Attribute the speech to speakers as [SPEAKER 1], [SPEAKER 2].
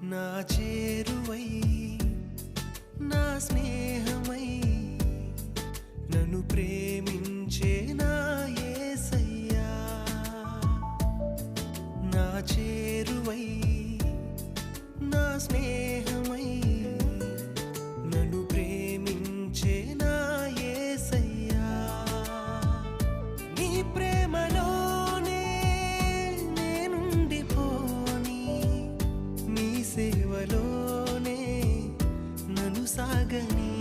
[SPEAKER 1] నా చేరువై నా స్నేహమై నన్ను ప్రేమించే నా యేసయ్యా నా చేరువై నా స్నేహమై నన్ను ప్రేమించే నా యేసయ్యా నీ ప్రేమలోనే నేనుండిపోని నీ సేవలోనే నన్ను సాగని